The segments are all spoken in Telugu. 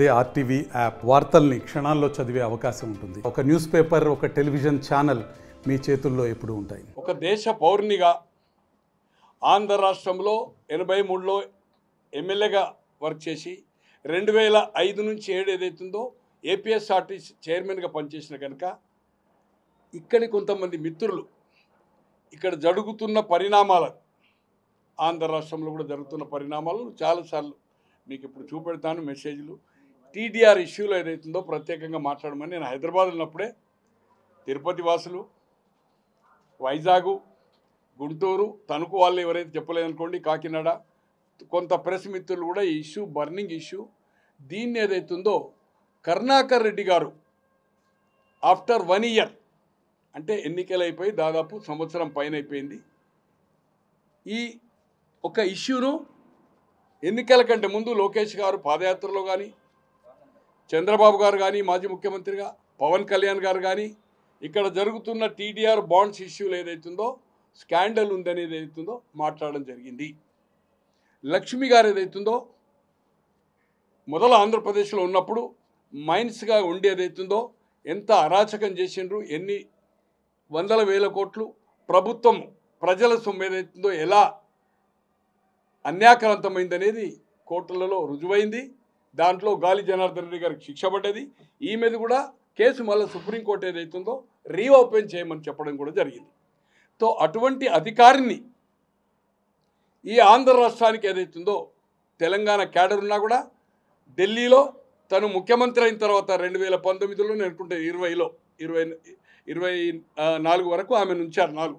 అదే ఆర్టీవీ యాప్ వార్తల్ని క్షణాల్లో చదివే అవకాశం ఉంటుంది. ఒక న్యూస్ పేపర్, ఒక టెలివిజన్ ఛానల్ మీ చేతుల్లో ఎప్పుడూ ఉంటాయి. ఒక దేశ పౌరునిగా ఆంధ్ర రాష్ట్రంలో 83లో ఎమ్మెల్యేగా వర్క్ చేసి 2005 నుంచి 7 ఏదైతుందో ఏపీఎస్ఆర్టీసీ చైర్మన్గా పనిచేసిన కనుక ఇక్కడి కొంతమంది మిత్రులు ఇక్కడ జరుగుతున్న పరిణామాలు, ఆంధ్ర రాష్ట్రంలో కూడా జరుగుతున్న పరిణామాలు చాలాసార్లు మీకు ఇప్పుడు చూపెడతాను. మెసేజ్లు టీడీఆర్ ఇష్యూలో ఏదైతుందో ప్రత్యేకంగా మాట్లాడమని నేను హైదరాబాద్ ఉన్నప్పుడే తిరుపతి వాసులు, వైజాగ్, గుంటూరు, తణుకు వాళ్ళు ఎవరైతే చెప్పలేదనుకోండి, కాకినాడ కొంత ప్రెస్ మిత్రులు కూడా ఈ ఇష్యూ బర్నింగ్ ఇష్యూ దీన్ని ఏదైతుందో కరుణాకర్ రెడ్డి గారు ఆఫ్టర్ 1 ఇయర్ అంటే ఎన్నికలు అయిపోయి దాదాపు సంవత్సరం పైన అయిపోయింది, ఈ ఒక ఇష్యూను ఎన్నికల కంటే ముందు లోకేష్ గారు పాదయాత్రలో కానీ, చంద్రబాబు గారు కానీ మాజీ ముఖ్యమంత్రిగా, పవన్ కళ్యాణ్ గారు కానీ ఇక్కడ జరుగుతున్న టీడీఆర్ బాండ్స్ ఇష్యూలు ఏదైతుందో స్కాండల్ ఉందనేది ఏదైతుందో మాట్లాడడం జరిగింది. లక్ష్మి గారు ఏదైతుందో మొదలు ఆంధ్రప్రదేశ్లో ఉన్నప్పుడు మైన్స్గా ఉండి ఏదైతుందో ఎంత అరాచకం చేసిండ్రు, ఎన్ని వందల వేల కోట్లు ప్రభుత్వం ప్రజల సొమ్ము ఏదైతుందో ఎలా అన్యాక్రాంతమైందనేది కోర్టులలో రుజువైంది. దాంట్లో గాలి జనార్దన్ రెడ్డి గారికి శిక్ష పడ్డది. ఈ మీద కూడా కేసు మళ్ళీ సుప్రీంకోర్టు ఏదైతుందో రీఓపెన్ చేయమని చెప్పడం కూడా జరిగింది. సో అటువంటి అధికారిని ఈ ఆంధ్ర రాష్ట్రానికి ఏదైతుందో తెలంగాణ క్యాడర్ ఉన్నా కూడా ఢిల్లీలో తను ముఖ్యమంత్రి అయిన తర్వాత 2019లో అనుకుంటే 24 వరకు ఆమెను ఉంచారు. 4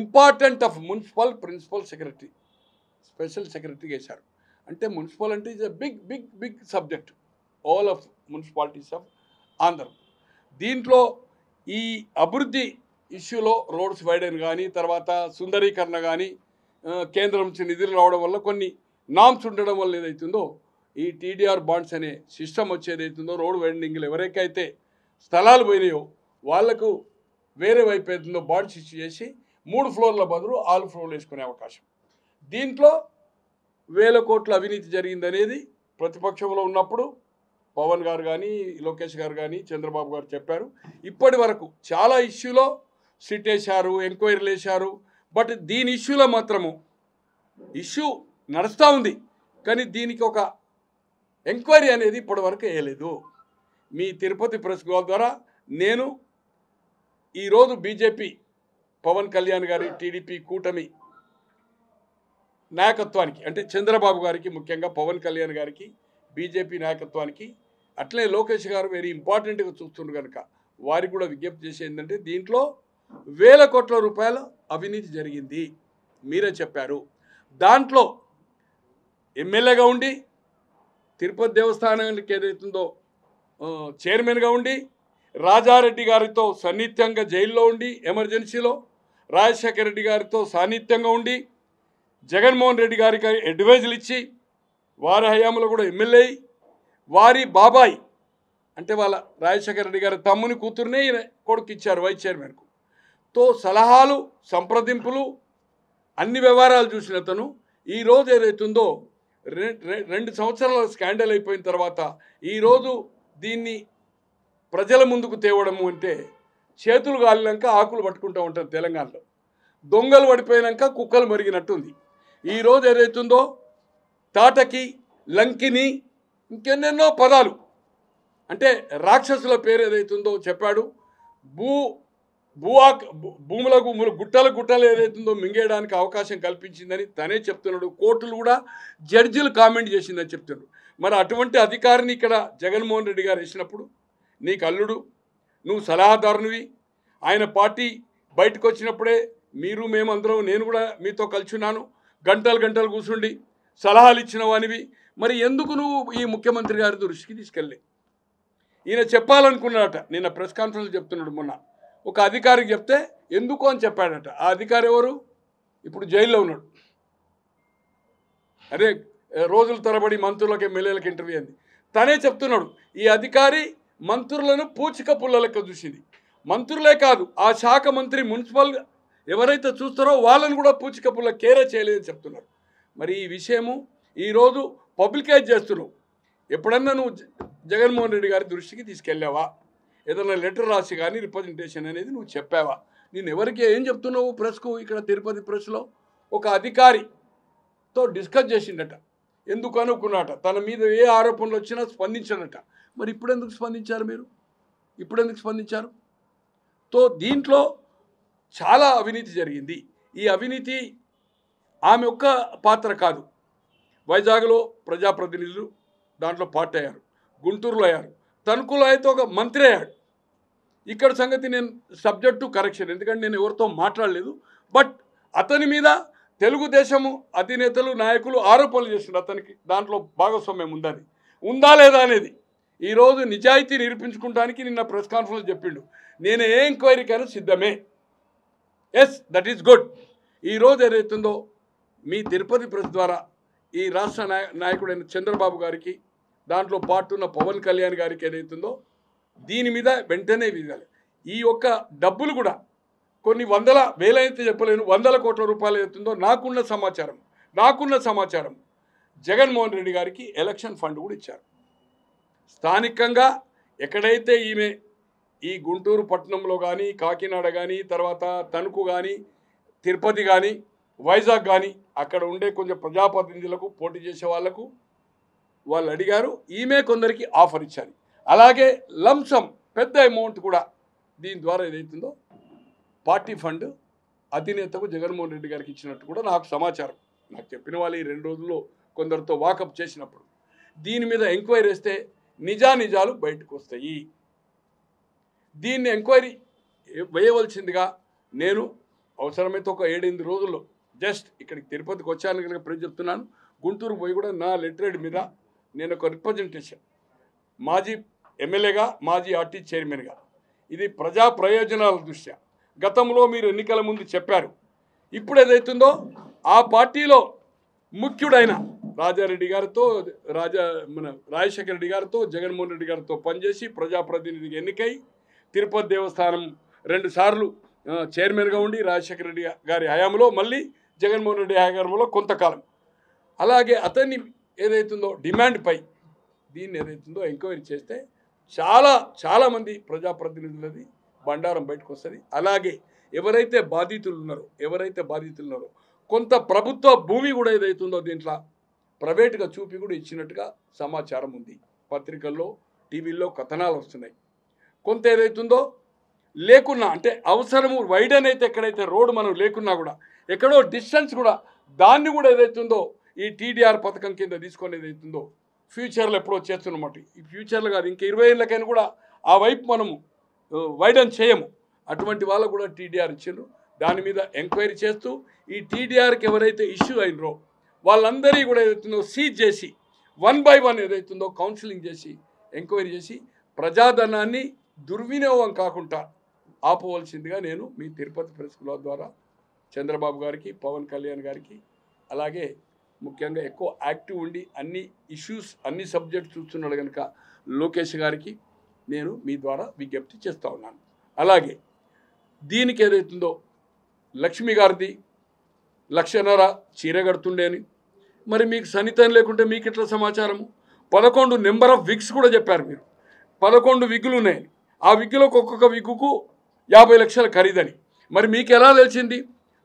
important of municipal principal secretary, special secretary చేశారు. అంటే మున్సిపల్ అంటే is a big subject all of municipalities of Andhra. దీంట్లో ఈ అభివృద్ధి ఇష్యూలో రోడ్స్ వైడెన్ కానీ, తర్వాత సుందరీకరణ కానీ, కేంద్రం నుంచి నిధులు రావడం వల్ల కొన్ని నామ్స్ ఉండడం వల్ల ఏదైతుందో ఈ టీడీఆర్ బాండ్స్ అనే సిస్టమ్ వచ్చేదైతుందో రోడ్ వైండింగ్లు ఎవరికైతే స్థలాలు పోయినాయో వాళ్లకు వేరే వైపు అవుతుందో బాండ్స్ ఇష్యూ చేసి 3 ఫ్లోర్ల బదులు 6 ఫ్లోర్లు వేసుకునే అవకాశం. దీంట్లో వేల కోట్ల అవినీతి జరిగిందనేది ప్రతిపక్షంలో ఉన్నప్పుడు పవన్ గారు కానీ, లోకేష్ గారు కానీ, చంద్రబాబు గారు చెప్పారు. ఇప్పటి వరకు చాలా ఇష్యూలో సిట్ వేశారు, ఎంక్వైరీలు వేశారు. బట్ దీని ఇష్యూలో మాత్రము ఇష్యూ నడుస్తూ ఉంది, కానీ దీనికి ఒక ఎంక్వైరీ అనేది ఇప్పటివరకు వేయలేదు. మీ తిరుపతి ప్రెస్ క్లబ్ ద్వారా నేను ఈరోజు బీజేపీ పవన్ కళ్యాణ్ గారి టీడీపీ కూటమి నాయకత్వానికి, అంటే చంద్రబాబు గారికి, ముఖ్యంగా పవన్ కళ్యాణ్ గారికి, బీజేపీ నాయకత్వానికి, అట్లే లోకేష్ గారు వెరీ ఇంపార్టెంట్గా చూస్తుండ్రు కనుక వారికి కూడా విజ్ఞప్తి చేసేది ఏంటంటే దీంట్లో వేల కోట్ల రూపాయల అవినీతి జరిగింది, మీరే చెప్పారు. దాంట్లో ఎమ్మెల్యేగా ఉండి తిరుపతి దేవస్థానానికి ఏదైతుందో చైర్మన్గా ఉండి, రాజారెడ్డి గారితో సన్నిహితంగా జైల్లో ఉండి, ఎమర్జెన్సీలో రాజశేఖర రెడ్డి గారితో సాన్నిహిత్యంగా ఉండి, జగన్మోహన్ రెడ్డి గారికి అడ్వైజులు ఇచ్చి, వారి హయాంలో కూడా ఎమ్మెల్యే, వారి బాబాయ్ అంటే వాళ్ళ రాజశేఖర రెడ్డి గారి తమ్ముని కూతురునే కొడుకు ఇచ్చారు వైస్ చైర్మన్కు. తో సలహాలు, సంప్రదింపులు, అన్ని వ్యవహారాలు చూసిన అతను ఈరోజు ఏదైతుందో 2 సంవత్సరాల స్కాండల్ అయిపోయిన తర్వాత ఈరోజు దీన్ని ప్రజల ముందుకు తేవడము అంటే చేతులు గాలినాక ఆకులు పట్టుకుంటూ ఉంటారు తెలంగాణలో. దొంగలు పడిపోయినాక కుక్కలు మరిగినట్టుంది. ఈరోజు ఏదైతుందో తాటకి, లంకిని, ఇంకెన్నెన్నో పదాలు, అంటే రాక్షసుల పేరు ఏదైతుందో చెప్పాడు. భూములకు గుట్టలు ఏదైతుందో మింగేయడానికి అవకాశం కల్పించిందని తనే చెప్తున్నాడు. కోర్టులు కూడా జడ్జిలు కామెంట్ చేసిందని చెప్తున్నాడు. మరి అటువంటి అధికారిని ఇక్కడ జగన్మోహన్ రెడ్డి గారు వేసినప్పుడు నీకు అల్లుడు, నువ్వు సలహాదారునివి, ఆయన పార్టీ బయటకు వచ్చినప్పుడే మీరు మేమందరం, నేను కూడా మీతో కలిసిన్నాను, గంటలు కూర్చుండి సలహాలు ఇచ్చిన వానివి, మరి ఎందుకు నువ్వు ఈ ముఖ్యమంత్రి గారి దృష్టికి తీసుకెళ్ళి? ఈయన చెప్పాలనుకున్నాడట, నిన్న ప్రెస్ కాన్ఫరెన్స్ చెప్తున్నాడు, మొన్న ఒక అధికారికి చెప్తే ఎందుకు అని చెప్పాడట. ఆ అధికారి ఎవరు? ఇప్పుడు జైల్లో ఉన్నాడు. అదే రోజుల తరబడి మంత్రులకు, ఎమ్మెల్యేలకు ఇంటర్వ్యూ అయింది. తనే చెప్తున్నాడు ఈ అధికారి మంత్రులను పూచిక పుల్ల లెక్క చూసింది. మంత్రులే కాదు, ఆ శాఖ మంత్రి, మున్సిపల్ ఎవరైతే చూస్తారో వాళ్ళని కూడా పూచిక పుల్ల కేరే చేయలేదని చెప్తున్నారు. మరి ఈ విషయము ఈరోజు పబ్లికైజ్ చేస్తున్నావు. ఎప్పుడన్నా నువ్వు జగన్మోహన్ రెడ్డి గారి దృష్టికి తీసుకెళ్ళావా? ఏదైనా లెటర్ రాసి కానీ రిప్రజెంటేషన్ అనేది నువ్వు చెప్పావా? నేను ఎవరికి ఏం చెప్తున్నావు ప్రెస్కు? ఇక్కడ తిరుపతి ప్రెస్లో ఒక అధికారితో డిస్కస్ చేసిండట, ఎందుకు అనుకున్నట, తన మీద ఏ ఆరోపణలు వచ్చినా స్పందించాడట. మరి ఇప్పుడెందుకు స్పందించారు మీరు? ఇప్పుడెందుకు స్పందించారు? తో దీంట్లో చాలా అవినీతి జరిగింది. ఈ అవినీతి ఆమె ఒక్క పాత్ర కాదు. వైజాగ్లో ప్రజాప్రతినిధులు దాంట్లో పార్ట్ అయ్యారు, గుంటూరులో అయ్యారు, తణుకులో అయితే ఒక మంత్రి అయ్యాడు. ఇక్కడ సంగతి నేను సబ్జెక్టు కరెక్షన్, ఎందుకంటే నేను ఎవరితో మాట్లాడలేదు. బట్ అతని మీద తెలుగుదేశము అధినేతలు నాయకులు ఆరోపణలు చేస్తున్నారు, అతనికి దాంట్లో భాగస్వామ్యం ఉందా లేదా అనేది. ఈరోజు నిజాయితీ నిరూపించుకోవడానికి నిన్న ప్రెస్ కాన్ఫరెన్స్ చెప్పిండు, నేను ఏ ఎంక్వైరీకైనా సిద్ధమే. Yes, that is good. ఈరోజు ఏదైతుందో మీ తిరుపతి ప్రెస్ ద్వారా ఈ రాష్ట్ర నాయకుడైన చంద్రబాబు గారికి, దాంట్లో పాటున్న పవన్ కళ్యాణ్ గారికి ఏదైతుందో దీని మీద వెంటనే వీదాలి. ఈ యొక్క డబ్బులు కూడా కొన్ని వందల వేలైతే చెప్పలేను, 100 కోట్ల రూపాయలు అవుతుందో నాకున్న సమాచారం జగన్మోహన్ రెడ్డి గారికి ఎలక్షన్ ఫండ్ కూడా ఇచ్చారు. స్థానికంగా ఎక్కడైతే ఈమె ఈ గుంటూరు పట్టణంలో కానీ, కాకినాడ కానీ, తర్వాత తణుకు కానీ, తిరుపతి కానీ, వైజాగ్ కానీ అక్కడ ఉండే కొంచెం ప్రజాప్రతినిధులకు పోటీ చేసే వాళ్లకు వాళ్ళు అడిగారు, ఈమె కొందరికి ఆఫర్ ఇచ్చారు. అలాగే లంసమ్ పెద్ద అమౌంట్ కూడా దీని ద్వారా ఏదైతుందో పార్టీ ఫండ్ అధినేతకు జగన్మోహన్ రెడ్డి గారికి ఇచ్చినట్టు కూడా నాకు సమాచారం. నాకు చెప్పిన వాళ్ళు ఈ 2 రోజుల్లో కొందరితో వాకప్ చేసినప్పుడు దీని మీద ఎంక్వైరీ వేస్తే నిజాలు బయటకు వస్తాయి. దీన్ని ఎంక్వైరీ వేయవలసిందిగా నేను అవసరమైతే ఒక 7-8 రోజుల్లో జస్ట్ ఇక్కడికి తిరుపతికి వచ్చాను కనుక ప్రజలు చెప్తున్నాను. గుంటూరు పోయి కూడా నా లెటరేడ్ మీద నేను ఒక రిప్రజెంటేషన్, మాజీ ఎమ్మెల్యేగా, మాజీ ఆర్టీ చైర్మన్గా, ఇది ప్రజా ప్రయోజనాల దృష్ట్యా గతంలో మీరు ఎన్నికల ముందు చెప్పారు. ఇప్పుడు ఏదైతుందో ఆ పార్టీలో ముఖ్యుడైన రాజారెడ్డి గారితో రాజశేఖర రెడ్డి గారితో జగన్మోహన్ రెడ్డి గారితో పనిచేసి ప్రజాప్రతినిధిగా ఎన్నికై తిరుపతి దేవస్థానం 2 సార్లు చైర్మన్గా ఉండి రాజశేఖర రెడ్డి గారి హయాంలో, మళ్ళీ జగన్మోహన్ రెడ్డి హయాంలో కొంతకాలం, అలాగే అతన్ని ఏదైతుందో డిమాండ్పై దీన్ని ఏదైతుందో ఎంక్వైరీ చేస్తే చాలామంది ప్రజాప్రతినిధులది బండారం బయటకు వస్తుంది. అలాగే ఎవరైతే బాధితులు ఉన్నారో కొంత ప్రభుత్వ భూమి కూడా ఏదైతుందో దీంట్లో ప్రైవేట్గా చూపి కూడా ఇచ్చినట్టుగా సమాచారం ఉంది. పత్రికల్లో, టీవీల్లో కథనాలు వస్తున్నాయి. కొంత ఏదైతుందో లేకున్నా, అంటే అవసరము వైడన్ అయితే ఎక్కడైతే రోడ్డు మనం లేకున్నా కూడా ఎక్కడో డిస్టెన్స్ కూడా దాన్ని కూడా ఏదైతుందో ఈ టీడీఆర్ పథకం కింద తీసుకొని ఏదైతుందో ఫ్యూచర్లో ఎప్పుడో చేస్తున్నమాట. ఈ ఫ్యూచర్లో కాదు, ఇంకా 20 ఏళ్ళకైనా కూడా ఆ వైపు మనము వైడన్ చేయము. అటువంటి వాళ్ళకు కూడా టీడీఆర్ ఇచ్చిండ్రు. దాని మీద ఎంక్వైరీ చేస్తూ ఈ టీడీఆర్కి ఎవరైతే ఇష్యూ అయినరో వాళ్ళందరినీ కూడా ఏదైతుందో సీజ్ చేసి 1 by 1 ఏదైతుందో కౌన్సిలింగ్ చేసి ఎంక్వైరీ చేసి ప్రజాధనాన్ని దుర్వినియోగం కాకుండా ఆపవలసిందిగా నేను మీ తిరుపతి ప్రెస్ క్లబ్ ద్వారా చంద్రబాబు గారికి, పవన్ కళ్యాణ్ గారికి, అలాగే ముఖ్యంగా ఎక్కువ యాక్టివ్ ఉండి అన్ని ఇష్యూస్, అన్ని సబ్జెక్ట్స్ చూస్తున్నాడు కనుక లోకేష్ గారికి నేను మీ ద్వారా విజ్ఞప్తి చేస్తూ ఉన్నాను. అలాగే దీనికి ఏదైతుందో లక్ష్మి గారిది 1,50,000 చీర కడుతుండే అని, మరి మీకు సన్నిహితం లేకుంటే మీకు ఎట్లా సమాచారము? 11 నెంబర్ ఆఫ్ విగ్స్ కూడా చెప్పారు మీరు. 11 విగ్గులు ఉన్నాయి. ఆ విగ్గులకు ఒక్కొక్క విగ్గుకు 50 లక్షల ఖరీదని. మరి మీకు ఎలా తెలిసింది?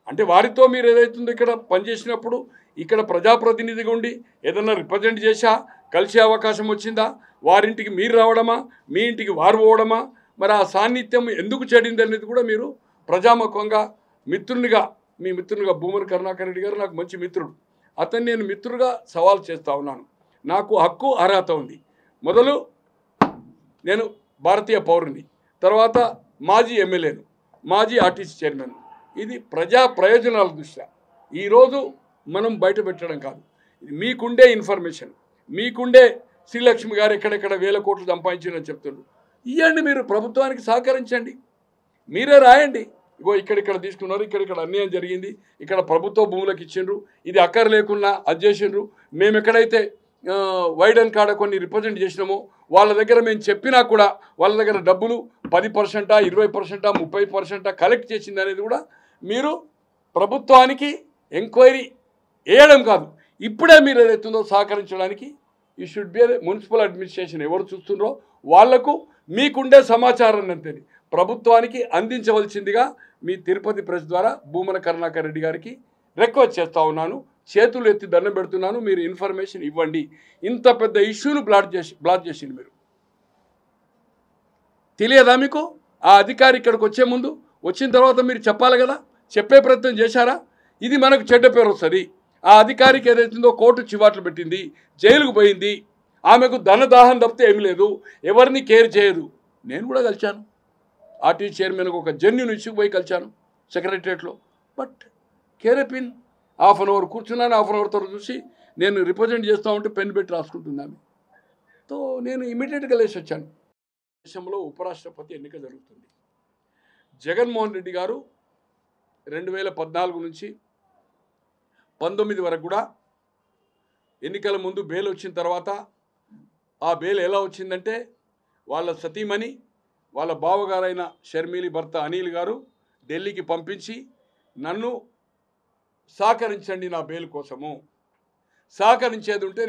అంటే వారితో మీరు ఏదైతుందో ఇక్కడ పనిచేసినప్పుడు ఇక్కడ ప్రజాప్రతినిధిగా ఉండి ఏదన్నా రిప్రజెంట్ చేసా, కలిసే అవకాశం వచ్చిందా? వారింటికి మీరు రావడమా, మీ ఇంటికి వారు పోవడమా? మరి ఆ సాన్నిధ్యం ఎందుకు చెడింది అనేది కూడా మీరు ప్రజాముఖంగా మీ మిత్రునిగా భూమన కరుణాకర్ రెడ్డి గారు నాకు మంచి మిత్రుడు. అతన్ని నేను మిత్రుడుగా సవాల్ చేస్తూ ఉన్నాను. నాకు హక్కు అర్హత ఉంది. మొదలు నేను భారతీయ పౌరుని, తర్వాత మాజీ ఎమ్మెల్యేను, మాజీ ఆర్టీసీ చైర్మన్. ఇది ప్రజా ప్రయోజనాల దృష్ట్యా ఈరోజు మనం బయట పెట్టడం కాదు. మీకుండే ఇన్ఫర్మేషన్, మీకుండే శ్రీలక్ష్మి గారు ఎక్కడెక్కడ 1000 కోట్లు సంపాదించారని చెప్తున్నారు. ఇవ్వండి, మీరు ప్రభుత్వానికి సహకరించండి, మీరే రాయండి. ఇగో ఇక్కడిక్కడ తీసుకున్నారు, ఇక్కడిక్కడ అన్యాయం జరిగింది, ఇక్కడ ప్రభుత్వ భూములకు ఇచ్చిండ్రు, ఇది అక్కర లేకున్నా అది చేసిండ్రు, మేము ఎక్కడైతే వైడన్ కాడ కొన్ని రిప్రజెంట్ చేసినామో వాళ్ళ దగ్గర మేము చెప్పినా కూడా వాళ్ళ దగ్గర డబ్బులు 10%, 20%, 30% కలెక్ట్ చేసింది అనేది కూడా మీరు ప్రభుత్వానికి ఎంక్వైరీ వేయడం కాదు, ఇప్పుడే మీరు ఏదైతుందో సహకరించడానికి ఈ షుడ్ బి మున్సిపల్ అడ్మినిస్ట్రేషన్ ఎవరు చూస్తున్నారో వాళ్లకు మీకుండే సమాచారాన్ని అంతే ప్రభుత్వానికి అందించవలసిందిగా మీ తిరుపతి ప్రెస్ ద్వారా భూమన కరుణాకర్ రెడ్డి గారికి రిక్వెస్ట్ చేస్తూ ఉన్నాను. చేతులు ఎత్తి దండం పెడుతున్నాను, మీరు ఇన్ఫర్మేషన్ ఇవ్వండి. ఇంత పెద్ద ఇష్యూను బ్లాక్ చేసింది మీరు. తెలియదా మీకు? ఆ అధికారి ఇక్కడికి వచ్చే ముందు, వచ్చిన తర్వాత మీరు చెప్పాలి కదా, చెప్పే ప్రయత్నం చేశారా? ఇది మనకు చెడ్డ పేరు వస్తుంది. ఆ అధికారికి ఏదైతుందో కోర్టు చివాట్లు పెట్టింది, జైలుకు పోయింది, ఆమెకు ధనదాహం తప్పితే ఏమి లేదు, ఎవరిని కేర్ చేయదు. నేను కూడా కలిశాను, ఆర్టీ చైర్మన్కి ఒక జెన్యున్ ఇష్యూకి పోయి కలిశాను సెక్రటరియట్లో. బట్ కేరేపిన్ హాఫ్ అన్ అవర్ కూర్చున్నాను, హాఫ్ అన్ అవర్ తర్వాత చూసి నేను రిప్రజెంట్ చేస్తూ ఉంటే పెన్ పెట్టి రాసుకుంటున్నాను. సో నేను ఇమీడియట్గా లేచి వచ్చాను. దేశంలో ఉపరాష్ట్రపతి ఎన్నిక జరుగుతుంది. జగన్మోహన్ రెడ్డి గారు 2014 నుంచి 19 వరకు కూడా ఎన్నికల ముందు బెయిల్ వచ్చిన తర్వాత ఆ బెయిల్ ఎలా వచ్చిందంటే వాళ్ళ సతీమణి, వాళ్ళ బావగారైన షర్మిలి భర్త అనిల్ గారు ఢిల్లీకి పంపించి నన్ను సహకరించండి నా బెయిల్ కోసము, సహకరించేది ఉంటే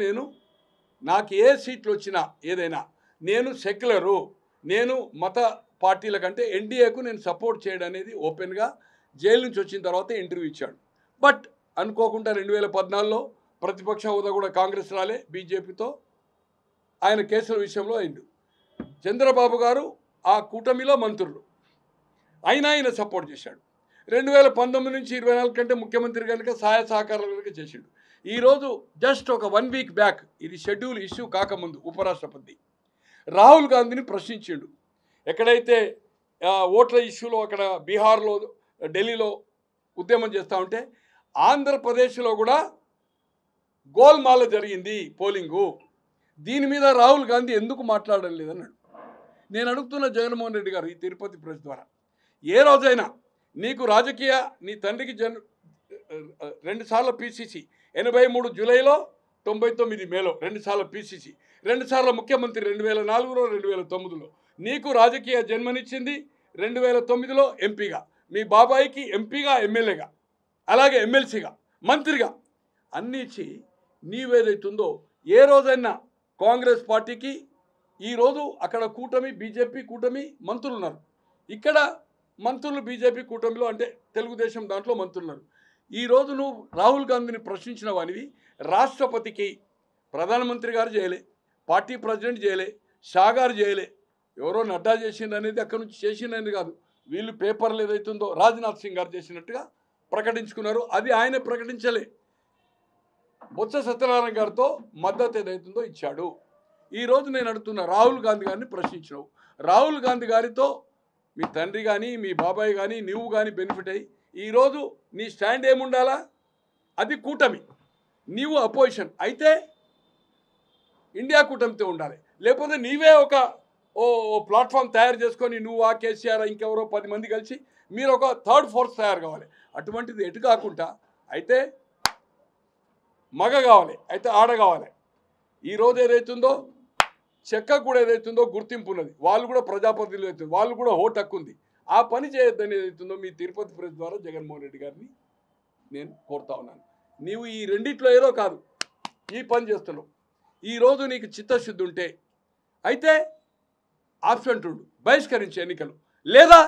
నాకు ఏ సీట్లు వచ్చినా ఏదైనా నేను సెక్యులరు, నేను మత పార్టీల కంటే ఎన్డీఏకు నేను సపోర్ట్ చేయడం అనేది ఓపెన్గా జైలు నుంచి వచ్చిన తర్వాత ఇంటర్వ్యూ ఇచ్చాడు. బట్ అనుకోకుండా 2014లో ప్రతిపక్ష హోదా కూడా కాంగ్రెస్ రాలే, బీజేపీతో ఆయన కేసుల విషయంలో అయిండు. చంద్రబాబు గారు ఆ కూటమిలో మంత్రులు అయినా ఆయన సపోర్ట్ చేశాడు. 2019 నుంచి 24 కంటే ముఖ్యమంత్రి కనుక సహాయ సహకారాలు కనుక చేసిండు. ఈరోజు జస్ట్ ఒక 1 వీక్ బ్యాక్, ఇది షెడ్యూల్ ఇష్యూ కాకముందు ఉపరాష్ట్రపతి రాహుల్ గాంధీని ప్రశ్నించిండు. ఎక్కడైతే ఓట్ల ఇష్యూలో అక్కడ బీహార్లో, ఢిల్లీలో ఉద్యమం చేస్తూ ఉంటే ఆంధ్రప్రదేశ్లో కూడా గోల్మాల జరిగింది పోలింగు, దీని మీద రాహుల్ గాంధీ ఎందుకు మాట్లాడడం లేదన్నాడు. నేను అడుగుతున్న జగన్మోహన్ రెడ్డి గారు ఈ తిరుపతి ప్రెస్ ద్వారా, ఏ రోజైనా నీకు రాజకీయ, నీ తండ్రికి 2 సార్లు పీసీసీ, 83 జూలైలో, 99 మేలో 2 సార్లు పీసీసీ, 2 సార్లు ముఖ్యమంత్రి 2004లో, 2009లో, నీకు రాజకీయ జన్మనిచ్చింది 2009లో ఎంపీగా, మీ బాబాయికి ఎంపీగా, ఎమ్మెల్యేగా, అలాగే ఎమ్మెల్సీగా, మంత్రిగా అన్నీ ఇచ్చి నీవేదైతుందో ఏ రోజైనా కాంగ్రెస్ పార్టీకి, ఈరోజు అక్కడ కూటమి బీజేపీ కూటమి మంత్రులు ఉన్నారు, ఇక్కడ మంత్రులు బీజేపీ కూటమిలో అంటే తెలుగుదేశం దాంట్లో మంత్రులు ఉన్నారు. ఈరోజు నువ్వు రాహుల్ గాంధీని ప్రశ్నించిన వానివి రాష్ట్రపతికి ప్రధానమంత్రి గారు చేయలే, పార్టీ ప్రెసిడెంట్ చేయలే, షా గారు చేయలే, ఎవరో నడ్డా చేసింది అనేది అక్కడి నుంచి చేసిందని కాదు, వీళ్ళు పేపర్లు ఏదైతుందో రాజ్నాథ్ సింగ్ గారు చేసినట్టుగా ప్రకటించుకున్నారు. అది ఆయన ప్రకటించలే, బొత్స సత్యనారాయణ గారితో మద్దతు ఏదైతుందో ఇచ్చాడు. ఈరోజు నేను అడుగుతున్న రాహుల్ గాంధీ గారిని ప్రశ్నించినావు, రాహుల్ గాంధీ గారితో మీ తండ్రి కానీ మీ బాబాయ్ కానీ నువ్వు కానీ బెనిఫిట్ అయ్యి ఈరోజు నీ స్టాండ్ ఏముండాలా? అది కూటమి, నీవు అపోజిషన్ అయితే ఇండియా కూటమితో ఉండాలి, లేకపోతే నీవే ఒక ప్లాట్ఫామ్ తయారు చేసుకొని నువ్వు ఆ కేసీఆర్ ఇంకెవరో 10 మంది కలిసి మీరు ఒక థర్డ్ ఫోర్స్ తయారు కావాలి. అటువంటిది ఎటు కాకుండా అయితే మగ కావాలి, అయితే ఆడ కావాలి. ఈరోజు ఏదైతుందో చెక్క కూడా ఏదైతుందో గుర్తింపు ఉన్నది, వాళ్ళు కూడా ప్రజాప్రతినిధులు అవుతుంది, వాళ్ళు కూడా ఓటు హక్కు ఉంది. ఆ పని చేయొద్దని ఏదైతుందో మీ తిరుపతి ప్రెస్ ద్వారా జగన్మోహన్ రెడ్డి గారిని నేను కోరుతా ఉన్నాను. నీవు ఈ రెండిట్లో ఏదో కాదు ఈ పని చేస్తున్నావు. ఈరోజు నీకు చిత్తశుద్ధి ఉంటే అయితే ఆబ్సెంట్ ఉండు, బహిష్కరించే ఎన్నికలు, లేదా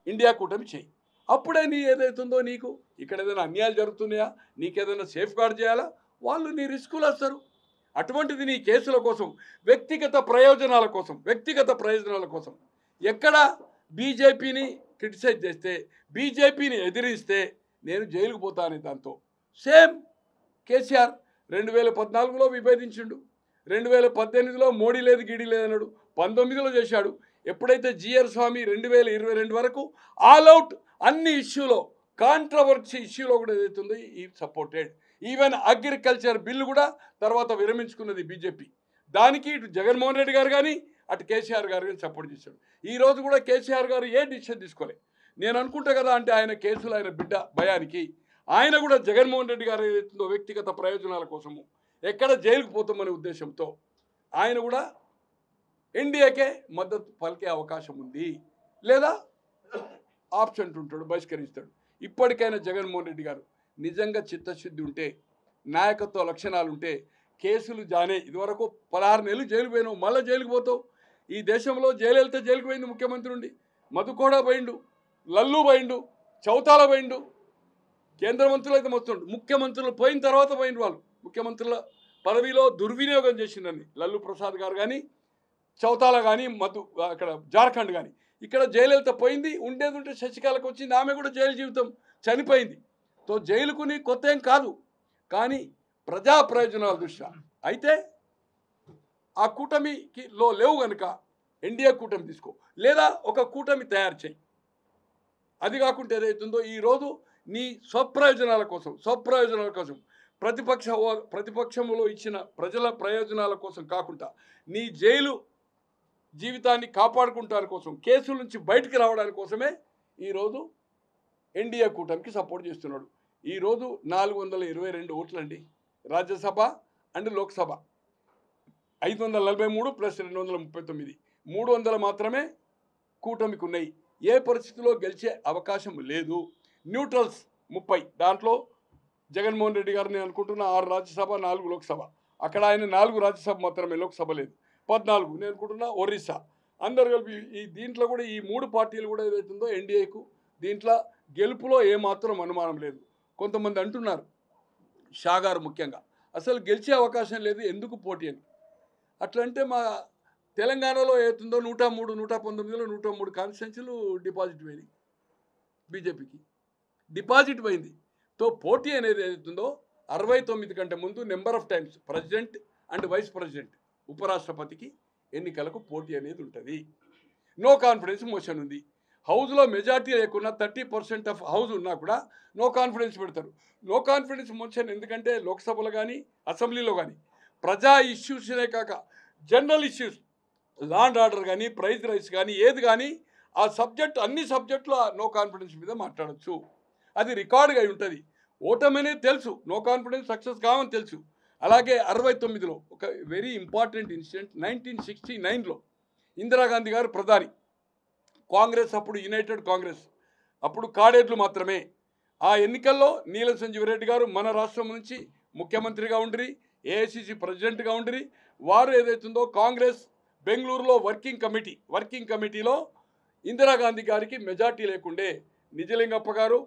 ఇండియా కూటమి చేయి. అప్పుడే నీ ఏదైతుందో నీకు ఇక్కడ ఏదైనా అన్యాయాలు జరుగుతున్నాయా, నీకేదైనా సేఫ్ గార్డ్ చేయాలా, వాళ్ళు నీ రిస్కులు వస్తారు. అటువంటిది నీ కేసుల కోసం, వ్యక్తిగత ప్రయోజనాల కోసం ఎక్కడ బీజేపీని క్రిటిసైజ్ చేస్తే, బీజేపీని ఎదిరిస్తే నేను జైలుకు పోతాను. దాంతో సేమ్ కేసీఆర్ 2014లో విభేదించిండు, 2018లో మోడీ లేదు గిడి లేదన్నాడు, 19లో చేశాడు. ఎప్పుడైతే జిఆర్ స్వామి 2022 వరకు ఆల్ అవుట్ అన్ని ఇష్యూలో, కాంట్రవర్సీ ఇష్యూలో కూడా ఏదైతుందో ఈ సపోర్టెడ్. ఈవెన్ అగ్రికల్చర్ బిల్లు కూడా తర్వాత విరమించుకున్నది బీజేపీ. దానికి ఇటు జగన్మోహన్ రెడ్డి గారు కానీ అటు కేసీఆర్ గారు కానీ సపోర్ట్ చేశాడు. ఈరోజు కూడా కేసీఆర్ గారు ఏ డిసిషన్ తీసుకోలే. నేను అనుకుంటా కదా అంటే ఆయన కేసులు, ఆయన బిడ్డ భయానికి ఆయన కూడా జగన్మోహన్ రెడ్డి గారు ఏదైతుందో వ్యక్తిగత ప్రయోజనాల కోసము ఎక్కడ జైలుకు పోతామనే ఉద్దేశంతో ఆయన కూడా ఎన్డీఏకే మద్దతు పలికే అవకాశం ఉంది, లేదా ఆబ్సెంట్ ఉంటాడు, బహిష్కరిస్తాడు. ఇప్పటికైనా జగన్మోహన్ రెడ్డి గారు నిజంగా చిత్తశుద్ధి ఉంటే, నాయకత్వ లక్షణాలు ఉంటే కేసులు జానే. ఇదివరకు 16 నెలలు జైలు పోయినావు, మళ్ళీ జైలుకు పోతావు. ఈ దేశంలో జయలలిత జైలుకు పోయింది ముఖ్యమంత్రి ఉండి, మధుకోడా పోయిండు, లల్లు పోయిండు, చౌతాల పోయిండు, కేంద్ర మంత్రులు అయితే మొత్తం ముఖ్యమంత్రులు పోయిన తర్వాత పోయిండు. వాళ్ళు ముఖ్యమంత్రుల పదవిలో దుర్వినియోగం చేసిందని లల్లు ప్రసాద్ గారు కానీ, చౌతాల కానీ, అక్కడ జార్ఖండ్ కానీ. ఇక్కడ జయలలిత పోయింది, ఉండేది ఉంటే శశికళకు వచ్చింది, ఆమె కూడా జైలు జీవితం చనిపోయింది. తో జైలుకుని కొత్త ఏం కాదు, కానీ ప్రజా ప్రయోజనాల దృష్ట్యా. అయితే ఆ కూటమిలో లేవు కనుక ఎన్డీఏ కూటమి తీసుకో, లేదా ఒక కూటమి తయారు చేయి. అది కాకుండా ఏదైతుందో ఈరోజు నీ స్వప్రయోజనాల కోసం ప్రతిపక్షంలో ఇచ్చిన ప్రజల ప్రయోజనాల కోసం కాకుండా నీ జైలు జీవితాన్ని కాపాడుకుంటాని కోసం, కేసుల నుంచి బయటికి రావడానికి కోసమే ఈరోజు ఎన్డీఏ కూటమికి సపోర్ట్ చేస్తున్నాడు. ఈరోజు 422 ఓట్లండి రాజ్యసభ అండ్ లోక్సభ, 543 ప్లస్ 239, 300 మాత్రమే కూటమికి ఉన్నాయి. ఏ పరిస్థితిలో గెలిచే అవకాశం లేదు. న్యూట్రల్స్ 30, దాంట్లో జగన్మోహన్ రెడ్డి గారు నేను అనుకుంటున్న 6 రాజ్యసభ 4 లోక్సభ, అక్కడ ఆయన 4 రాజ్యసభ మాత్రమే, లోక్సభ లేదు. 14 నేను అనుకుంటున్నా ఒరిస్సా. అందరు కలిపి ఈ దీంట్లో కూడా ఈ 3 పార్టీలు కూడా ఏదైతుందో ఎన్డీఏకు దీంట్లో గెలుపులో ఏమాత్రం అనుమానం లేదు. కొంతమంది అంటున్నారు, షా గారు ముఖ్యంగా, అసలు గెలిచే అవకాశం లేదు, ఎందుకు పోటీ అని. అట్లంటే మా తెలంగాణలో ఏతుందో 103, 119లో 103 కాన్స్టిట్యున్సీలు డిపాజిట్ పోయినాయి బీజేపీకి, డిపాజిట్ పోయింది. తో పోటీ అనేది ఏదైతుందో 69 కంటే ముందు number of times president and vice president, ఉపరాష్ట్రపతికి ఎన్నికలకు పోటీ అనేది ఉంటుంది. నో కాన్ఫిడెన్స్ మోషన్ ఉంది. హౌస్లో మెజార్టీ లేకున్నా 30% ఆఫ్ హౌస్ ఉన్నా కూడా నో కాన్ఫిడెన్స్ పెడతారు. నో కాన్ఫిడెన్స్ మోషన్ ఎందుకంటే లోక్సభలో కానీ అసెంబ్లీలో కానీ ప్రజా ఇష్యూస్నే కాక general issues, law and order కానీ, ప్రైజ్ రైట్స్ కానీ, ఏది కానీ ఆ సబ్జెక్ట్ అన్ని సబ్జెక్టులో నో కాన్ఫిడెన్స్ మీద మాట్లాడచ్చు. అది రికార్డుగా ఉంటుంది. ఓటమనే తెలుసు, నో కాన్ఫిడెన్స్ సక్సెస్ కావని తెలుసు. అలాగే 69లో ఒక వెరీ ఇంపార్టెంట్ ఇన్సిడెంట్, 1969లో ఇందిరాగాంధీ గారు ప్రధాని, కాంగ్రెస్ అప్పుడు యునైటెడ్ కాంగ్రెస్, అప్పుడు కాడేట్లు మాత్రమే. ఆ ఎన్నికల్లో నీలం సంజీవరెడ్డి గారు మన రాష్ట్రం నుంచి ముఖ్యమంత్రిగా ఉండిరి, ఏఐసిసి ప్రెసిడెంట్గా ఉండిరి. వారు ఏదైతుందో కాంగ్రెస్ బెంగళూరులో వర్కింగ్ కమిటీలో ఇందిరాగాంధీ గారికి మెజార్టీ లేకుండే నిజలింగప్ప గారు,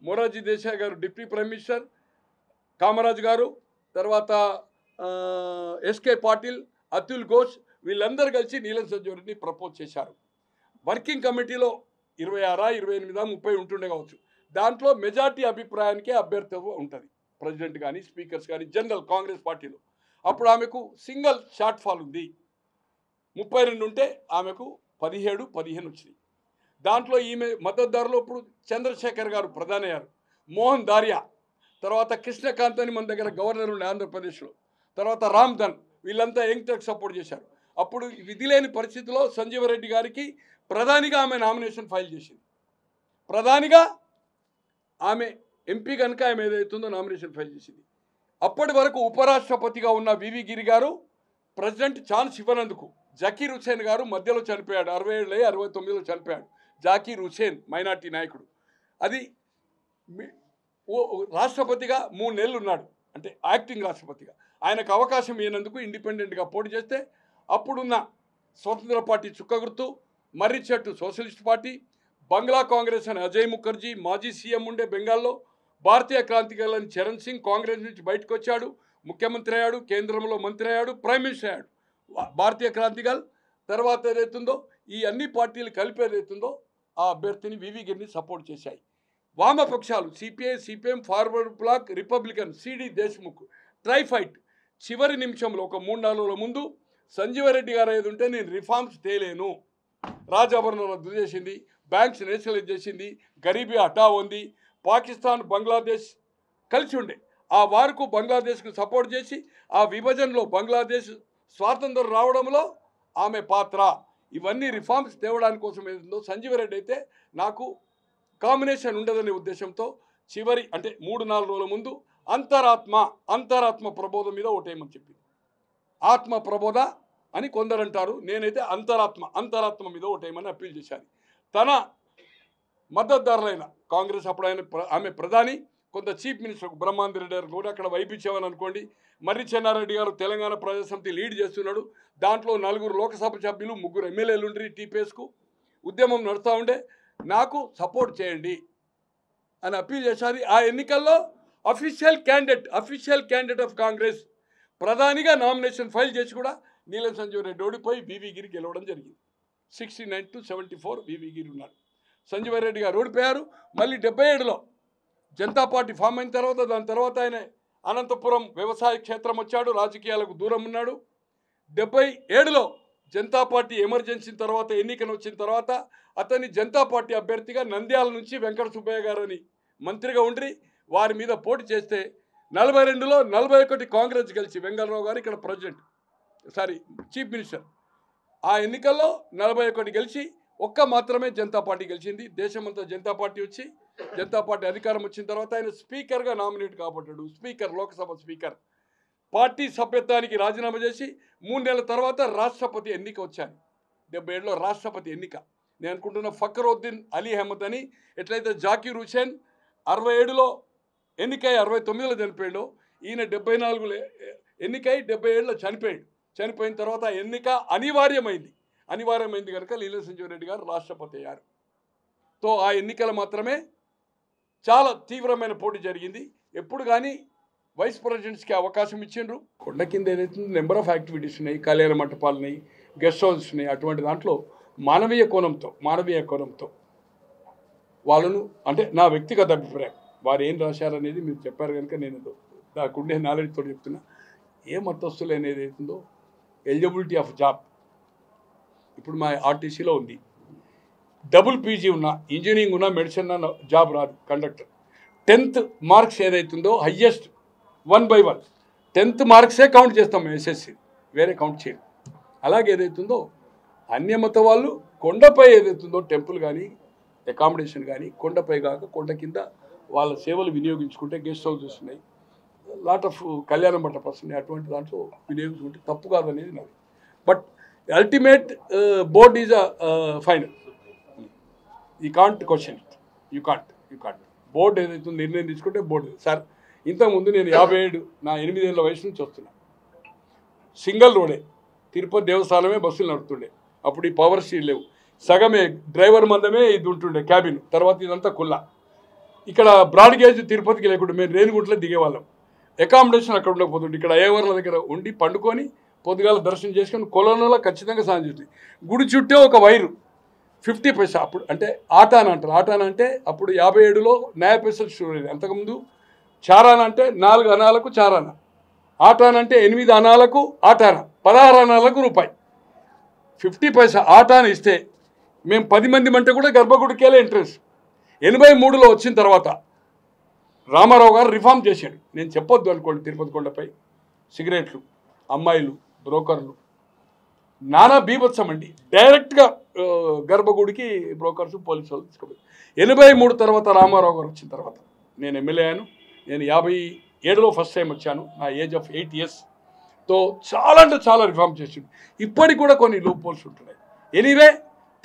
మొరార్జీ దేశాయ్ గారు డిప్యూటీ ప్రైమ్ మినిస్టర్, కామరాజ్ గారు, తర్వాత ఎస్కే పాటిల్, అతుల్ ఘోష్, వీళ్ళందరూ కలిసి నీలం సంజీవరెడ్డిని ప్రపోజ్ చేశారు. వర్కింగ్ కమిటీలో 26, 28, 30 ఉంటుండే కావచ్చు. దాంట్లో మెజార్టీ అభిప్రాయానికే అభ్యర్థి ఉంటుంది, ప్రెసిడెంట్ కానీ స్పీకర్స్ కానీ జనరల్ కాంగ్రెస్ పార్టీలో. అప్పుడు ఆమెకు సింగిల్ షార్ట్ ఫాల్ ఉంది, 32 ఉంటే ఆమెకు 17, 15 వచ్చింది. దాంట్లో ఈమె మద్దతుదారులు ఇప్పుడు చంద్రశేఖర్ గారు ప్రధాని అయ్యారు, మోహన్ దారియా, తర్వాత కృష్ణకాంత్ అని మన దగ్గర గవర్నర్ ఉండే ఆంధ్రప్రదేశ్లో, తర్వాత రామ్ధన్, వీళ్ళంతా యంగ్టర్కి సపోర్ట్ చేశారు. అప్పుడు విధి లేని పరిస్థితిలో సంజీవరెడ్డి గారికి ప్రధానిగా ఆమె నామినేషన్ ఫైల్ చేసింది. ప్రధానిగా ఆమె ఎంపీ కనుక ఆమె ఏదైతుందో నామినేషన్ ఫైల్ చేసింది. అప్పటి వరకు ఉపరాష్ట్రపతిగా ఉన్న వివి గిరి గారు ప్రెసిడెంట్ ఛాన్స్ ఇవ్వనందుకు జకీర్ హుసేన్ గారు మధ్యలో చనిపోయాడు, 67, 69లో చనిపోయాడు. జాకీర్ హుసేన్ మైనార్టీ నాయకుడు. అది రాష్ట్రపతిగా 3 నెలలు ఉన్నాడు, అంటే యాక్టింగ్ రాష్ట్రపతిగా. ఆయనకు అవకాశం ఇవ్వనందుకు ఇండిపెండెంట్గా పోటీ చేస్తే అప్పుడున్న స్వతంత్ర పార్టీ చుక్క గుర్తు, మర్రి చెట్టు సోషలిస్ట్ పార్టీ, బంగ్లా కాంగ్రెస్ అని అజయ్ ముఖర్జీ మాజీ సీఎం ఉండే బెంగాల్లో, భారతీయ క్రాంతికారులని చరణ్ సింగ్ కాంగ్రెస్ నుంచి బయటకు వచ్చాడు, ముఖ్యమంత్రి అయ్యాడు, కేంద్రంలో మంత్రి అయ్యాడు, ప్రైమ్ మినిస్టర్ అయ్యాడు. భారతీయ క్రాంతికాల్ తర్వాత ఏదైతుందో ఈ అన్ని పార్టీలు కలిపి ఏదైతుందో ఆ అభ్యర్థిని వివి గిరిని సపోర్ట్ చేశాయి. వామపక్షాలు CPI, CPM, Forward Bloc, Republican, CD Deshmukh ట్రైఫైట్ చివరి నిమిషంలో ఒక 3-4 రోజుల ముందు సంజీవరెడ్డి గారు ఏది ఉంటే నేను రిఫార్మ్స్ తేలేను, రాజాభరణం రద్దు చేసింది, బ్యాంక్స్ నేషనలైజ్ చేసింది, గరీబీ హఠావ్ ఉంది, పాకిస్తాన్ బంగ్లాదేశ్ కలిసి ఉండే ఆ వార్కు బంగ్లాదేశ్కు సపోర్ట్ చేసి ఆ విభజనలో బంగ్లాదేశ్ స్వాతంత్రం రావడంలో ఆమె పాత్ర, ఇవన్నీ రిఫార్మ్స్ తేవడానికి కోసం ఏదో సంజీవరెడ్డి అయితే నాకు కాంబినేషన్ ఉండదనే ఉద్దేశంతో చివరి అంటే 3-4 రోజుల ముందు అంతరాత్మ ప్రబోధం మీద ఓటేయమని చెప్పింది. ఆత్మ ప్రబోధ అని కొందరు అంటారు, నేనైతే అంతరాత్మ మీద ఓటేయమని అప్పీల్ చేశాను. తన మద్దతుదారులైన కాంగ్రెస్ అప్పుడు ఆమె ప్రధాని, కొంత చీఫ్ మినిస్టర్ బ్రహ్మానంద రెడ్డి గారు కూడా అక్కడ వైపించామని అనుకోండి. మర్రి చెన్నారెడ్డి గారు తెలంగాణ ప్రజా సమితి లీడ్ చేస్తున్నాడు. దాంట్లో 4 లోకసభ సభ్యులు 3 ఎమ్మెల్యేలు ఉండ్రి. టీపీఎస్కు ఉద్యమం నడుస్తూ ఉండే. నాకు సపోర్ట్ చేయండి అని అప్పీల్ చేశారు. ఆ ఎన్నికల్లో అఫీషియల్ క్యాండిడేట్ ఆఫ్ కాంగ్రెస్ ప్రధానిగా నామినేషన్ ఫైల్ చేసి కూడా నీలం సంజీవ్ రెడ్డి ఓడిపోయి వివి గిరి గెలవడం జరిగింది. 69-74 వివి గిరి ఉన్నారు. సంజీవ్ రెడ్డి గారు ఓడిపోయారు. మళ్ళీ 77లో జనతా పార్టీ ఫామ్ అయిన తర్వాత దాని తర్వాత ఆయన అనంతపురం వ్యవసాయ క్షేత్రం వచ్చాడు. రాజకీయాలకు దూరం ఉన్నాడు. 77లో జనతా పార్టీ ఎమర్జెన్సీ తర్వాత ఎన్నికలు వచ్చిన తర్వాత అతన్ని జనతా పార్టీ అభ్యర్థిగా నంద్యాల నుంచి వెంకట సుబ్బయ్య గారని మంత్రిగా ఉండి వారి మీద పోటీ చేస్తే 42లో 41 కాంగ్రెస్ గెలిచి వెంగళరావు గారు ఇక్కడ చీఫ్ మినిస్టర్. ఆ ఎన్నికల్లో 41 గెలిచి మాత్రమే జనతా పార్టీ గెలిచింది. దేశమంతా జనతా పార్టీ వచ్చి జనతా పార్టీ అధికారం వచ్చిన తర్వాత ఆయన స్పీకర్గా నామినేట్ కాబడ్డాడు. లోక్సభ స్పీకర్. పార్టీ సభ్యత్వానికి రాజీనామా చేసి 3 నెలల తర్వాత రాష్ట్రపతి ఎన్నిక వచ్చాను. 77లో రాష్ట్రపతి ఎన్నిక. నేను అనుకుంటున్న ఫక్రుద్దీన్ అలీ అహ్మద్ అని ఎట్లయితే జాకీర్ హుసేన్ 67లో ఎన్నికై 69లో చనిపోయాడు. ఈయన 74లో ఎన్నికై 77లో చనిపోయాడు. చనిపోయిన తర్వాత ఎన్నిక అనివార్యమైంది కనుక నీలం సంజీవ్ రెడ్డి గారు రాష్ట్రపతి అయ్యారు. ఆ ఎన్నికలు మాత్రమే చాలా తీవ్రమైన పోటీ జరిగింది. ఎప్పుడు కానీ వైస్ ప్రెసిడెంట్స్కి అవకాశం ఇచ్చిండ్రు. కొండ కింద ఏదైతే నెంబర్ ఆఫ్ యాక్టివిటీస్ ఉన్నాయి, కళ్యాణ మంటపాలు ఉన్నాయి, గెస్ట్ హౌసెస్ ఉన్నాయి. అటువంటి దాంట్లో మానవీయ కోణంతో వాళ్ళను అంటే నా వ్యక్తిగత అభిప్రాయం వారు ఏం రాశారనేది మీరు చెప్పారు కనుక నేను నాకుండే నాలెడ్జ్తో చెప్తున్నా. ఏ మతస్థులు అనేది అవుతుందో ఎలిజిబిలిటీ ఆఫ్ జాబ్ ఇప్పుడు మా ఆర్టీసీలో ఉంది. డబుల్ పీజీ ఉన్నా, ఇంజనీరింగ్ ఉన్నా, మెడిసిన్ ఉన్నా జాబ్ రాదు. కండక్టర్ 10th మార్క్స్ ఏదైతుందో హయ్యెస్ట్ 1/1 10th మార్క్సే కౌంట్ చేస్తాం ఎస్ఎస్సి, వేరే కౌంట్ చేయం. అలాగే ఏదైతుందో అన్యమత వాళ్ళు కొండపై ఏదైతుందో టెంపుల్ కానీ అకామిడేషన్ కానీ కొండపై కాక కొండ కింద వాళ్ళ సేవలు వినియోగించుకుంటే గెస్ట్ హౌసెస్ ఉన్నాయి, లాట్ ఆఫ్ కళ్యాణ మంటపాలు ఉన్నాయి. అటువంటి దాంట్లో వినియోగించుకుంటే తప్పు కాదనేది నాది. But ultimate board is final. You can't question it. You can't board ఏదైతే నిర్ణయం తీసుకుంటే బోర్డు. సార్ ఇంతకుముందు నేను 57 నా 8 ఏళ్ళ వయసు నుంచి వస్తున్నా. సింగిల్ రోడే తిరుపతి దేవస్థానమే బస్సులు నడుతుండే. అప్పుడు ఈ పవర్ స్టీల్ లేవు. సగమే డ్రైవర్ మందమే ఇది ఉంటుండే క్యాబిన్. తర్వాత ఇదంతా కుల్లా. ఇక్కడ బ్రాడ్ గేజ్ తిరుపతికి లేకుండా మేము రేణిగుంటలో దిగేవాళ్ళం. అకామిడేషన్ అక్కడ ఉండకపోతుండే. ఇక్కడ అయ్యవర్ల దగ్గర ఉండి పండుకొని పొద్దుగాల దర్శనం చేసుకొని కొలంలో ఖచ్చితంగా స్నానం చేస్తుంది. గుడి చుట్టే ఒక వైరు 50 పైసా. అప్పుడు అంటే ఆటాన అంటారు. ఆటాన అంటే అప్పుడు 57లో న్యాయ పైసలు స్టోర్ అయింది. అంతకుముందు చారాన అంటే 4 అనాలకు చారాన, ఆటాన అంటే 8 అనాలకు ఆటాన, 16 అనాలకు రూపాయి. 50 పైసా ఆటాన ఇస్తే మేము 10 మంది మంటే కూడా గర్భగుడికేలే ఎంట్రెన్స్. 83లో వచ్చిన తర్వాత రామారావు గారు రిఫార్మ్ చేశాడు. నేను చెప్పొద్దు అనుకోండి. తిరుపతి కొండపై సిగరెట్లు, అమ్మాయిలు, బ్రోకర్లు నానా బీభత్సం అండి. డైరెక్ట్గా గర్భగుడికి బ్రోకర్స్ పోలీసు వాళ్ళు తీసుకుపోయి 83 తర్వాత రామారావు గారు వచ్చిన తర్వాత నేను ఎమ్మెల్యే అయ్యాను. నేను 57లో ఫస్ట్ టైం వచ్చాను. నా ఏజ్ ఆఫ్ 8 years. చాలా అంటే చాలా రిఫార్మ్ చేసిండు. ఇప్పటికి కూడా కొన్ని లూప్ హోల్స్ ఉంటున్నాయి. ఎనీవే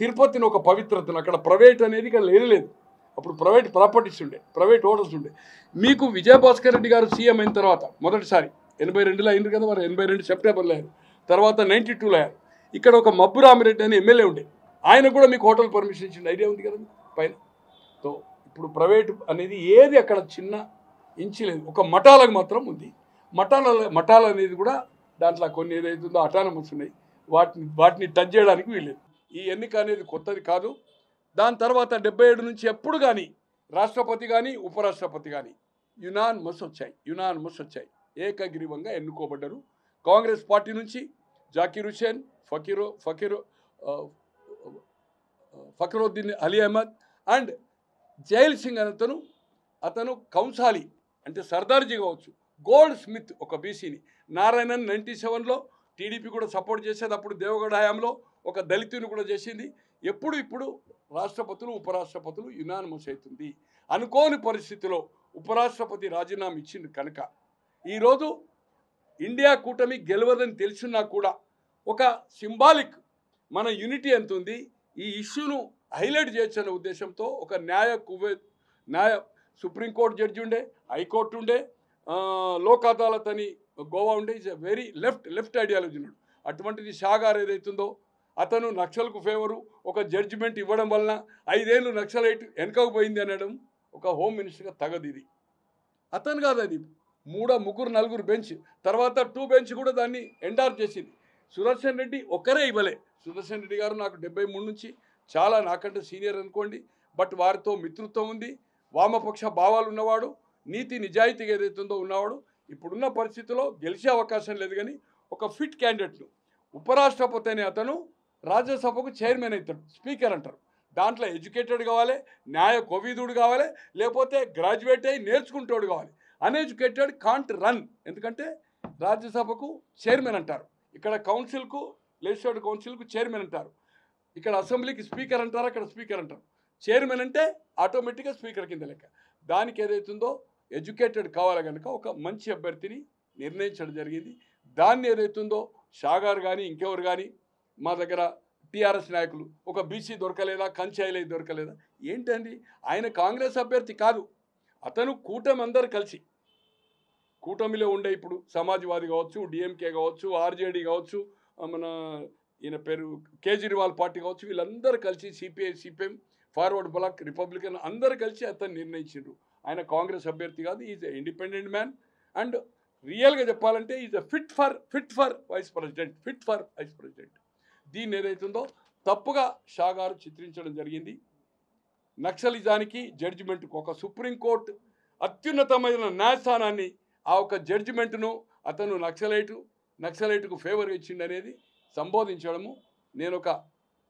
తిరుపతిని ఒక పవిత్రతను అక్కడ ప్రైవేట్ అనేది ఇక్కడ లేదు. అప్పుడు ప్రైవేట్ ప్రాపర్టీస్ ఉండే, ప్రైవేట్ హోటల్స్ ఉండే. మీకు విజయభాస్కర్ రెడ్డి గారు సీఎం అయిన తర్వాత మొదటిసారి 82లో అయింది కదా, మరి 82 సెప్టెంబర్లో అయ్యారు. తర్వాత 92లో అయ్యారు. ఇక్కడ ఒక మబ్బు రామిరెడ్డి అని ఎమ్మెల్యే ఉండే. ఆయన కూడా మీకు హోటల్ పర్మిషన్ ఇచ్చిన ఐడియా ఉంది కదా పైన. ఇప్పుడు ప్రైవేట్ అనేది ఏది అక్కడ చిన్న ఇంచి లేదు. ఒక మఠాలకు మాత్రం ఉంది. మఠాలు అనేది కూడా దాంట్లో కొన్ని ఏదైతుందో అటానమస్ ఉన్నాయి. వాటిని టచ్ చేయడానికి వీల్లేదు. ఈ ఎన్నిక అనేది కొత్తది కాదు. దాని తర్వాత 77 నుంచి ఎప్పుడు కానీ రాష్ట్రపతి కానీ ఉపరాష్ట్రపతి కానీ యునానిమస్ వచ్చాయి. ఏకగ్రీవంగా ఎన్నుకోబడ్డారు. కాంగ్రెస్ పార్టీ నుంచి జాకీర్ హుసేన్, ఫక్రుద్దీన్ అలీ అహ్మద్ అండ్ జైల్ సింగ్ అతను కౌన్సాలి అంటే సర్దార్జీ కావచ్చు. గోల్డ్ స్మిత్ ఒక బీసీని. నారాయణన్ 97లో టీడీపీ కూడా సపోర్ట్ చేసేది. అప్పుడు దేవగఢ హయాంలో ఒక దళితుని కూడా చేసింది. ఇప్పుడు రాష్ట్రపతులు ఉపరాష్ట్రపతులు యునానిమస్ అవుతుంది. అనుకోని పరిస్థితిలో ఉపరాష్ట్రపతి రాజీనామా ఇచ్చింది కనుక ఈరోజు ఇండియా కూటమి గెలవదని తెలిసినా కూడా ఒక సింబాలిక్ మన యూనిటీ ఎంత ఉంది, ఈ ఇష్యూను హైలైట్ చేయొచ్చనే ఉద్దేశంతో ఒక న్యాయ సుప్రీంకోర్టు జడ్జి ఉండే, హైకోర్టు ఉండే, లోక్ అదాలత్ అని గోవా ఉండే. Is a very left ideology ఉన్నాడు. అటువంటిది షా గారు ఏదైతుందో అతను నక్సల్కు ఫేవరు ఒక జడ్జిమెంట్ ఇవ్వడం వలన 5 ఏళ్ళు నక్సలైట్ వెనకకు పోయింది అనడం ఒక హోమ్ మినిస్టర్గా తగదు. ఇది అతను కాదు, అది 3-4 బెంచ్ తర్వాత 2 బెంచ్ కూడా దాన్ని ఎండార్ చేసింది. సుదర్శన్ రెడ్డి ఒక్కరే ఇవ్వలే. సుదర్శన్ రెడ్డి గారు నాకు 73 నుంచి చాలా నాకంటే సీనియర్ అనుకోండి, బట్ వారితో మిత్రుత్వం ఉంది, వామపక్ష భావాలు ఉన్నవాడు, నీతి నిజాయితీగా ఏదైతుందో ఉన్నవాడు. ఇప్పుడున్న పరిస్థితిలో గెలిచే అవకాశం లేదు, కానీ ఒక ఫిట్ క్యాండిడేట్ను ఉపరాష్ట్రపతి అనే అతను రాజ్యసభకు చైర్మన్ అవుతాడు, స్పీకర్ అంటారు. దాంట్లో ఎడ్యుకేటెడ్ కావాలి, న్యాయ కోవిదుడు కావాలి, లేకపోతే గ్రాడ్యుయేట్ అయ్యి నేర్చుకుంటాడు కావాలి. అన్ఎడ్యుకేటెడ్ కాంట్ రన్, ఎందుకంటే రాజ్యసభకు చైర్మన్ అంటారు, ఇక్కడ కౌన్సిల్కు లెజిస్లేటివ్ కౌన్సిల్కు చైర్మన్ అంటారు, ఇక్కడ అసెంబ్లీకి స్పీకర్ అంటారు, అక్కడ స్పీకర్ అంటారు. చైర్మన్ అంటే ఆటోమేటిక్గా స్పీకర్ కింద లెక్క. దానికి ఏదైతుందో ఎడ్యుకేటెడ్ కావాలి కనుక ఒక మంచి అభ్యర్థిని నిర్ణయించడం జరిగింది. దాన్ని ఏదైతుందో షా గారు కానీ ఇంకెవరు కానీ మా దగ్గర టీఆర్ఎస్ నాయకులు ఒక బీసీ దొరకలేదా, కంచాయిలై దొరకలేదా ఏంటండి? ఆయన కాంగ్రెస్ అభ్యర్థి కాదు, అతను కూటమి అందరు కలిసి కూటమిలో ఉండే ఇప్పుడు సమాజ్వాదీ కావచ్చు, డిఎంకే కావచ్చు, ఆర్జేడీ కావచ్చు, మన ఈయన పేరు కేజ్రీవాల్ పార్టీ కావచ్చు, వీళ్ళందరూ కలిసి CPI, CPM, Forward Bloc, Republican అందరూ కలిసి అతను నిర్ణయించారు. ఆయన కాంగ్రెస్ అభ్యర్థి కాదు, is a independent man. And రియల్గా చెప్పాలంటే is a fit for vice president. దీన్ని ఏదైతుందో తప్పుగా షా గారు చిత్రించడం జరిగింది. నక్సలిజానికి జడ్జిమెంట్కు ఒక సుప్రీంకోర్టు అత్యున్నతమైన న్యాయస్థానాన్ని ఆ ఒక జడ్జిమెంట్ను అతను నక్సలైట్కు ఫేవర్ ఇచ్చిండనేది సంబోధించడము నేను ఒక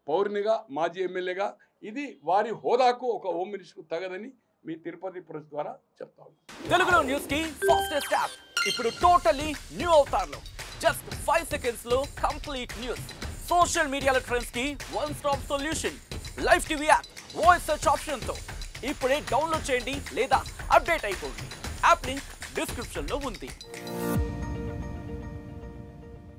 పౌరునిగా, మాజీ ఎమ్మెల్యేగా ఇది వారి హోదాకు ఒక హోమ్ మినిస్టర్కు తగదని మీ తిరుపతి ప్రెస్ ద్వారా చెప్తాను. తెలుగులో న్యూస్ కి ఫాస్టెస్ట్ యాప్ ఇప్పుడు టోటలీ న్యూ అవతార్లో జస్ట్ 5 seconds లో కంప్లీట్ న్యూస్. సోషల్ మీడియాలో ట్రెండ్స్ కి one stop solution. Live TV app voice search option తో ఇప్పుడే డౌన్లోడ్ చేయండి లేదా అప్డేట్ అయిపోండి. యాప్ లింక్ డిస్క్రిప్షన్ లో ఉంది.